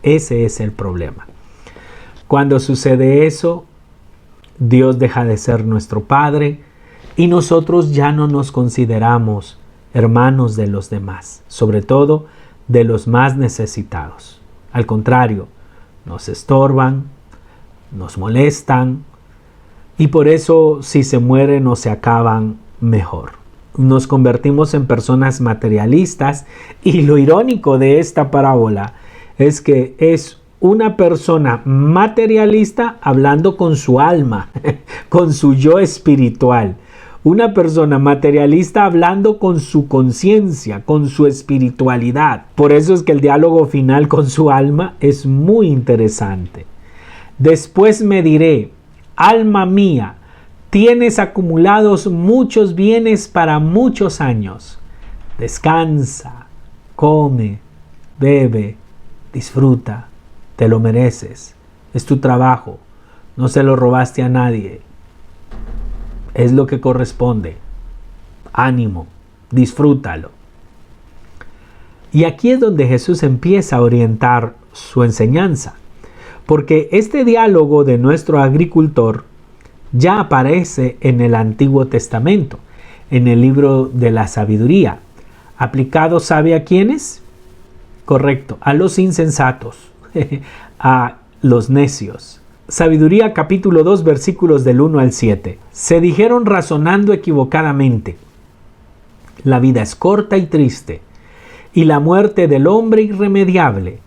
Ese es el problema. Cuando sucede eso, Dios deja de ser nuestro Padre y nosotros ya no nos consideramos hermanos de los demás, sobre todo de los más necesitados. Al contrario, nos estorban, nos molestan, y por eso si se mueren o se acaban, mejor. Nos convertimos en personas materialistas, y lo irónico de esta parábola es que es una persona materialista hablando con su alma, con su yo espiritual. Una persona materialista hablando con su conciencia, con su espiritualidad. Por eso es que el diálogo final con su alma es muy interesante. Después me diré: alma mía, Tienes acumulados muchos bienes para muchos años. Descansa, come, bebe, disfruta, te lo mereces. Es tu trabajo, no se lo robaste a nadie. Es lo que corresponde. Ánimo, disfrútalo. Y aquí es donde Jesús empieza a orientar su enseñanza, porque este diálogo de nuestro agricultor ya aparece en el Antiguo Testamento, en el libro de la sabiduría. ¿Aplicado sabe a quiénes? Correcto, a los insensatos, a los necios. Sabiduría capítulo 2 versículos del 1 al 7. Se dijeron razonando equivocadamente: la vida es corta y triste, y la muerte del hombre irremediable,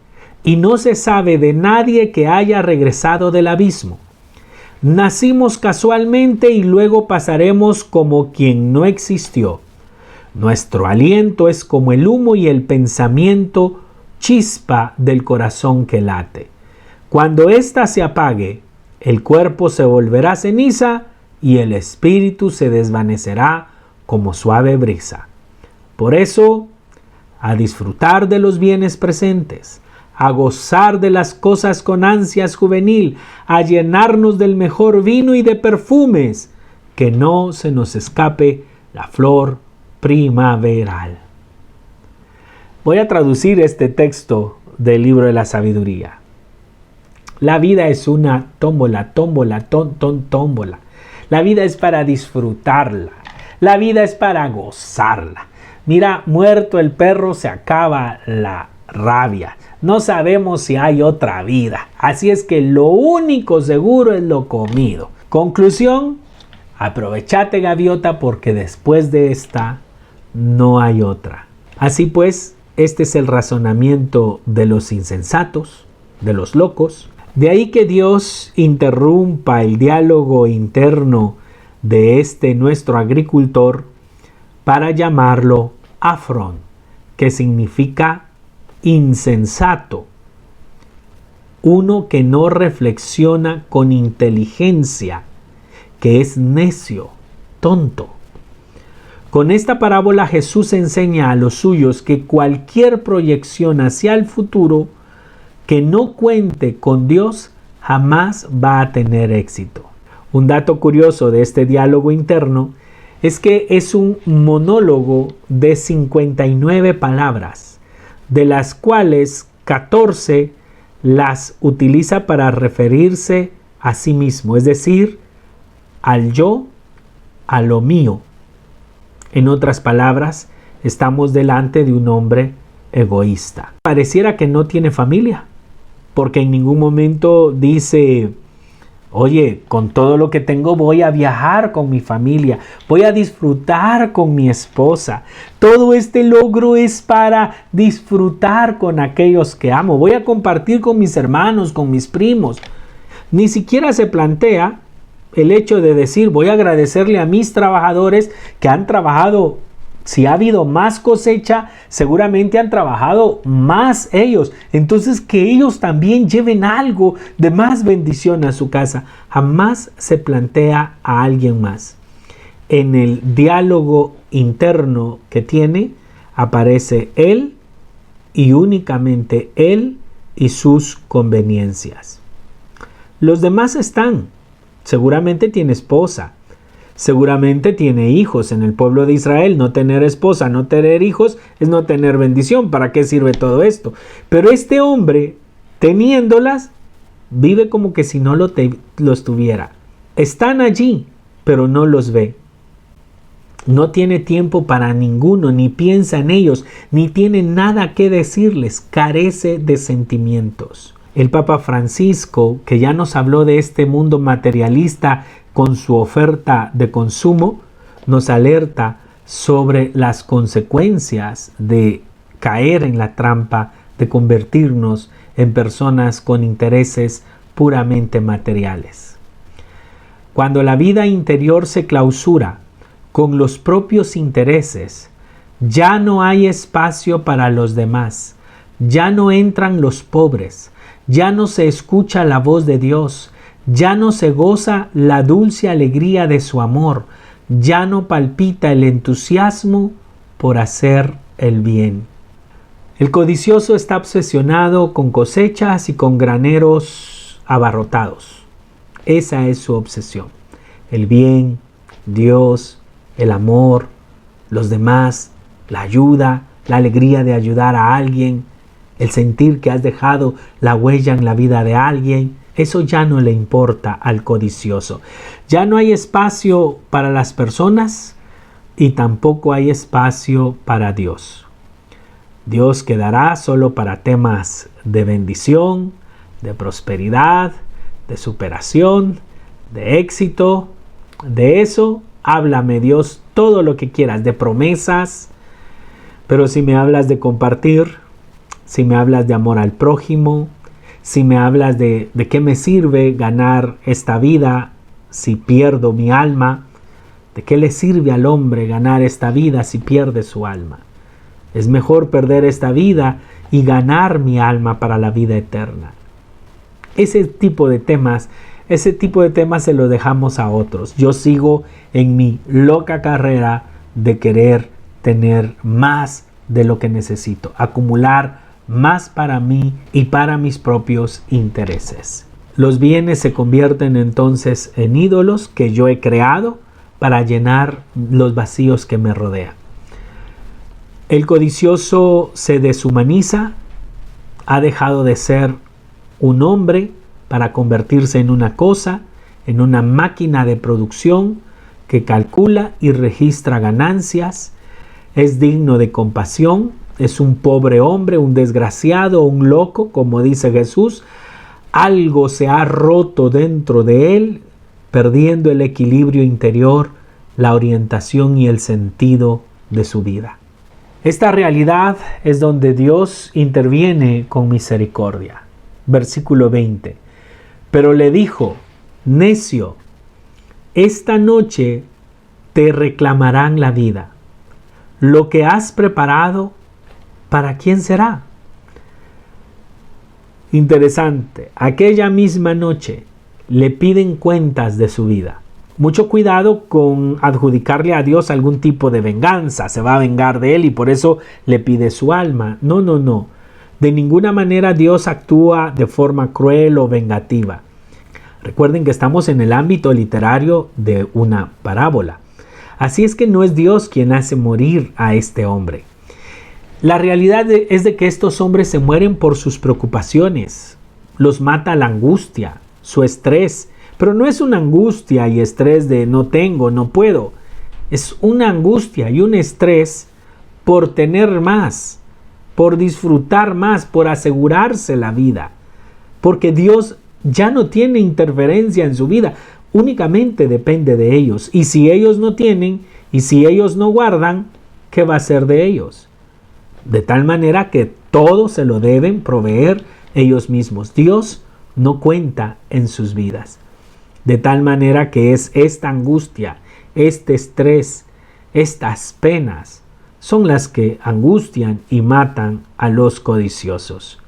y no se sabe de nadie que haya regresado del abismo. Nacimos casualmente y luego pasaremos como quien no existió. Nuestro aliento es como el humo y el pensamiento chispa del corazón que late. Cuando ésta se apague, el cuerpo se volverá ceniza y el espíritu se desvanecerá como suave brisa. Por eso, a disfrutar de los bienes presentes, a gozar de las cosas con ansias juvenil, a llenarnos del mejor vino y de perfumes, que no se nos escape la flor primaveral. Voy a traducir este texto del libro de la sabiduría. La vida es una tómbola, tómbola. La vida es para disfrutarla. La vida es para gozarla. Mira, muerto el perro se acaba la rabia. No sabemos si hay otra vida. Así es que lo único seguro es lo comido. Conclusión: aprovechate, gaviota, porque después de esta no hay otra. Así pues, este es el razonamiento de los insensatos, de los locos. De ahí que Dios interrumpa el diálogo interno de este nuestro agricultor para llamarlo Afrón, que significa insensato, uno que no reflexiona con inteligencia, que es necio, tonto. Con esta parábola Jesús enseña a los suyos que cualquier proyección hacia el futuro que no cuente con Dios jamás va a tener éxito. Un dato curioso de este diálogo interno es que es un monólogo de 59 palabras, de las cuales 14 las utiliza para referirse a sí mismo, es decir, al yo, a lo mío. En otras palabras, estamos delante de un hombre egoísta. Pareciera que no tiene familia, porque en ningún momento dice: oye, con todo lo que tengo voy a viajar con mi familia, voy a disfrutar con mi esposa. Todo este logro es para disfrutar con aquellos que amo. Voy a compartir con mis hermanos, con mis primos. Ni siquiera se plantea el hecho de decir: voy a agradecerle a mis trabajadores que han trabajado. Si ha habido más cosecha, seguramente han trabajado más ellos. Entonces, que ellos también lleven algo de más bendición a su casa. Jamás se plantea a alguien más. En el diálogo interno que tiene, aparece él y únicamente él y sus conveniencias. Los demás están. Seguramente tiene esposa. Seguramente tiene hijos. En el pueblo de Israel, no tener esposa, no tener hijos, es no tener bendición. ¿Para qué sirve todo esto? Pero este hombre, teniéndolas, vive como que si no los tuviera. Están allí, pero no los ve. No tiene tiempo para ninguno, ni piensa en ellos, ni tiene nada que decirles. Carece de sentimientos. El Papa Francisco, que ya nos habló de este mundo materialista con su oferta de consumo, nos alerta sobre las consecuencias de caer en la trampa de convertirnos en personas con intereses puramente materiales. Cuando la vida interior se clausura con los propios intereses, ya no hay espacio para los demás, ya no entran los pobres, ya no se escucha la voz de Dios, Ya no se goza la dulce alegría de su amor, ya no palpita el entusiasmo por hacer el bien. El codicioso está obsesionado con cosechas y con graneros abarrotados. Esa es su obsesión. El bien, Dios, el amor, los demás, la ayuda, la alegría de ayudar a alguien, el sentir que has dejado la huella en la vida de alguien, eso ya no le importa al codicioso. Ya no hay espacio para las personas y tampoco hay espacio para Dios. Dios quedará solo para temas de bendición, de prosperidad, de superación, de éxito. De eso, háblame Dios todo lo que quieras, de promesas. Pero si me hablas de compartir, si me hablas de amor al prójimo, si me hablas de qué me sirve ganar esta vida si pierdo mi alma, ¿de qué le sirve al hombre ganar esta vida si pierde su alma? Es mejor perder esta vida y ganar mi alma para la vida eterna. Ese tipo de temas se lo dejamos a otros. Yo sigo en mi loca carrera de querer tener más de lo que necesito, acumular más para mí y para mis propios intereses. Los bienes se convierten entonces en ídolos que yo he creado para llenar los vacíos que me rodean. El codicioso se deshumaniza, ha dejado de ser un hombre para convertirse en una cosa, en una máquina de producción que calcula y registra ganancias, es digno de compasión, es un pobre hombre, un desgraciado, un loco, como dice Jesús. Algo se ha roto dentro de él, perdiendo el equilibrio interior, la orientación y el sentido de su vida. Esta realidad es donde Dios interviene con misericordia. Versículo 20. Pero le dijo: necio, esta noche te reclamarán la vida. Lo que has preparado, ¿para quién será? Interesante. Aquella misma noche le piden cuentas de su vida. Mucho cuidado con adjudicarle a Dios algún tipo de venganza. Se va a vengar de él y por eso le pide su alma. No. De ninguna manera Dios actúa de forma cruel o vengativa. Recuerden que estamos en el ámbito literario de una parábola. Así es que no es Dios quien hace morir a este hombre. La realidad es de que estos hombres se mueren por sus preocupaciones. Los mata la angustia, su estrés. Pero no es una angustia y estrés de no tengo, no puedo. Es una angustia y un estrés por tener más, por disfrutar más, por asegurarse la vida. Porque Dios ya no tiene interferencia en su vida, únicamente depende de ellos. Y si ellos no tienen, y si ellos no guardan, ¿qué va a ser de ellos? De tal manera que todo se lo deben proveer ellos mismos. Dios no cuenta en sus vidas. De tal manera que es esta angustia, este estrés, estas penas, son las que angustian y matan a los codiciosos.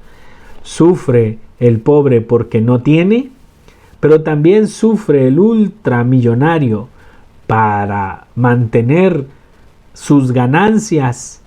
Sufre el pobre porque no tiene, pero también sufre el ultramillonario para mantener sus ganancias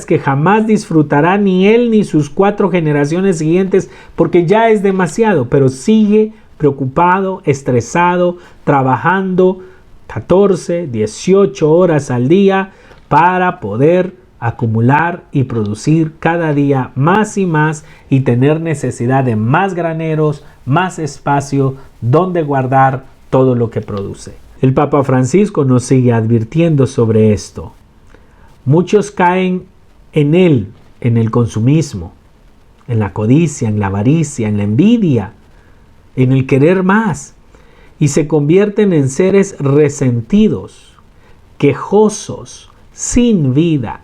que jamás disfrutará ni él ni sus 4 generaciones siguientes, porque ya es demasiado, pero sigue preocupado, estresado, trabajando 14, 18 horas al día para poder acumular y producir cada día más y más y tener necesidad de más graneros, más espacio donde guardar todo lo que produce. El Papa Francisco nos sigue advirtiendo sobre esto. Muchos caen en el consumismo, en la codicia, en la avaricia, en la envidia, en el querer más, y se convierten en seres resentidos, quejosos, sin vida.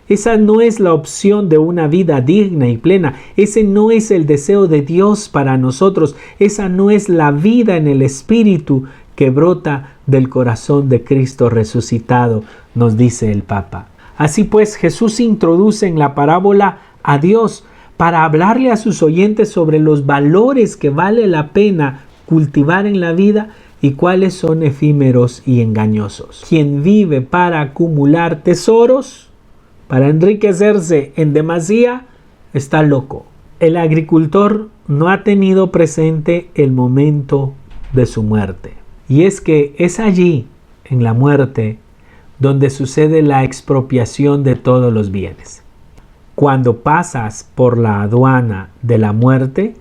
Esa no es la opción de una vida digna y plena. Ese no es el deseo de Dios para nosotros. Esa no es la vida en el Espíritu que brota del corazón de Cristo resucitado, nos dice el Papa. Así pues, Jesús introduce en la parábola a Dios para hablarle a sus oyentes sobre los valores que vale la pena cultivar en la vida y cuáles son efímeros y engañosos. Quien vive para acumular tesoros, para enriquecerse en demasía, está loco. El agricultor no ha tenido presente el momento de su muerte. Y es que es allí, en la muerte, donde sucede la expropiación de todos los bienes. Cuando pasas por la aduana de la muerte,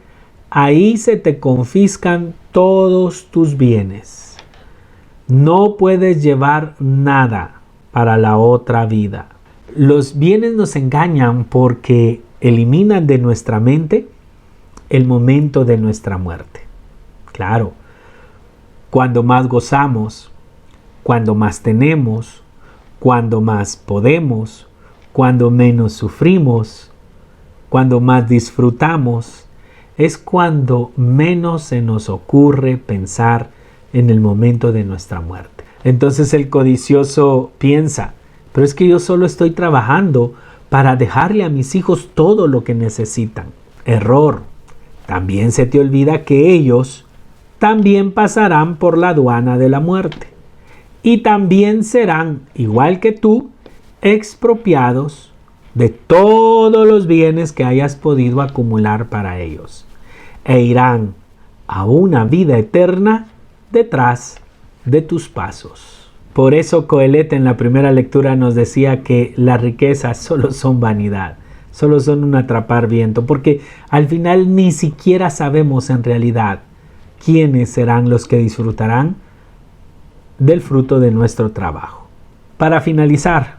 ahí se te confiscan todos tus bienes. No puedes llevar nada para la otra vida. Los bienes nos engañan porque eliminan de nuestra mente el momento de nuestra muerte. Claro, cuando más gozamos, cuando más tenemos, cuando más podemos, cuando menos sufrimos, cuando más disfrutamos, es cuando menos se nos ocurre pensar en el momento de nuestra muerte. Entonces el codicioso piensa, pero es que yo solo estoy trabajando para dejarle a mis hijos todo lo que necesitan. Error. También se te olvida que ellos también pasarán por la aduana de la muerte. Y también serán, igual que tú, expropiados de todos los bienes que hayas podido acumular para ellos. E irán a una vida eterna detrás de tus pasos. Por eso Coelete en la primera lectura nos decía que las riquezas solo son vanidad, solo son un atrapar viento, porque al final ni siquiera sabemos en realidad quiénes serán los que disfrutarán del fruto de nuestro trabajo. Para finalizar,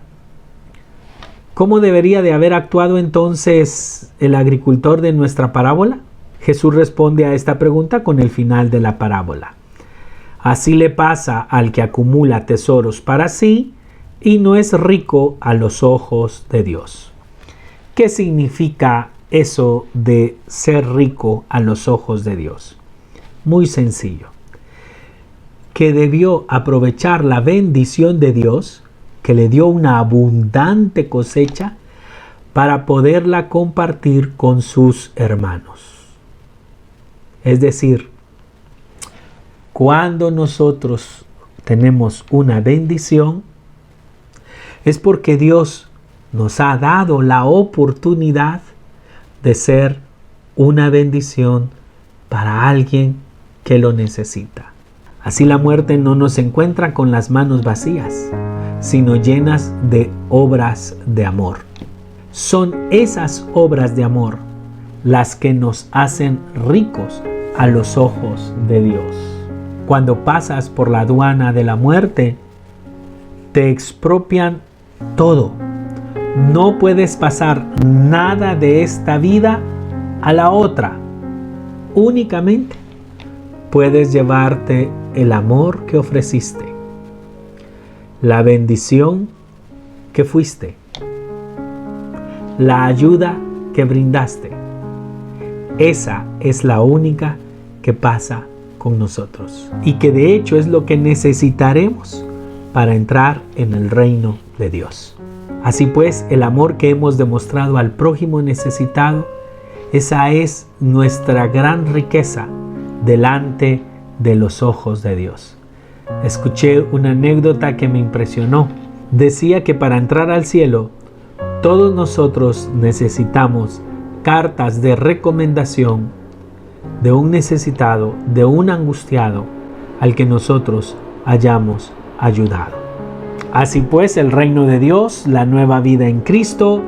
¿cómo debería de haber actuado entonces el agricultor de nuestra parábola? Jesús responde a esta pregunta con el final de la parábola. Así le pasa al que acumula tesoros para sí y no es rico a los ojos de Dios. ¿Qué significa eso de ser rico a los ojos de Dios? Muy sencillo. Que debió aprovechar la bendición de Dios, que le dio una abundante cosecha, para poderla compartir con sus hermanos. Es decir, cuando nosotros tenemos una bendición, es porque Dios nos ha dado la oportunidad de ser una bendición para alguien que lo necesita. Así la muerte no nos encuentra con las manos vacías, sino llenas de obras de amor. Son esas obras de amor las que nos hacen ricos a los ojos de Dios. Cuando pasas por la aduana de la muerte, te expropian todo. No puedes pasar nada de esta vida a la otra. Únicamente puedes llevarte el amor que ofreciste, la bendición que fuiste, la ayuda que brindaste. Esa es la única que pasa con nosotros y que de hecho es lo que necesitaremos para entrar en el reino de Dios. Así pues, el amor que hemos demostrado al prójimo necesitado, esa es nuestra gran riqueza delante de los ojos de Dios. Escuché una anécdota que me impresionó. Decía que para entrar al cielo, todos nosotros necesitamos cartas de recomendación de un necesitado, de un angustiado al que nosotros hayamos ayudado. Así pues, el reino de Dios, la nueva vida en Cristo,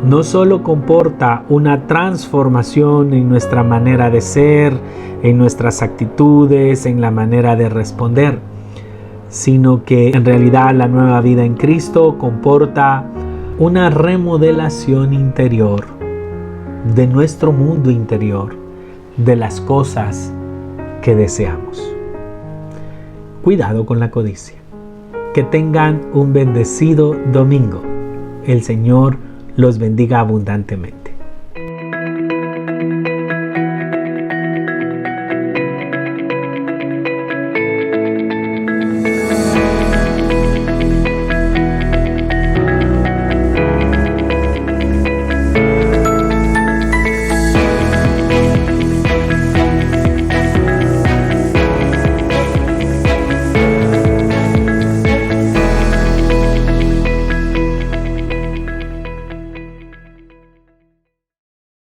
no solo comporta una transformación en nuestra manera de ser, en nuestras actitudes, en la manera de responder, sino que en realidad la nueva vida en Cristo comporta una remodelación interior de nuestro mundo interior, de las cosas que deseamos. Cuidado con la codicia. Que tengan un bendecido domingo. El Señor los bendiga abundantemente.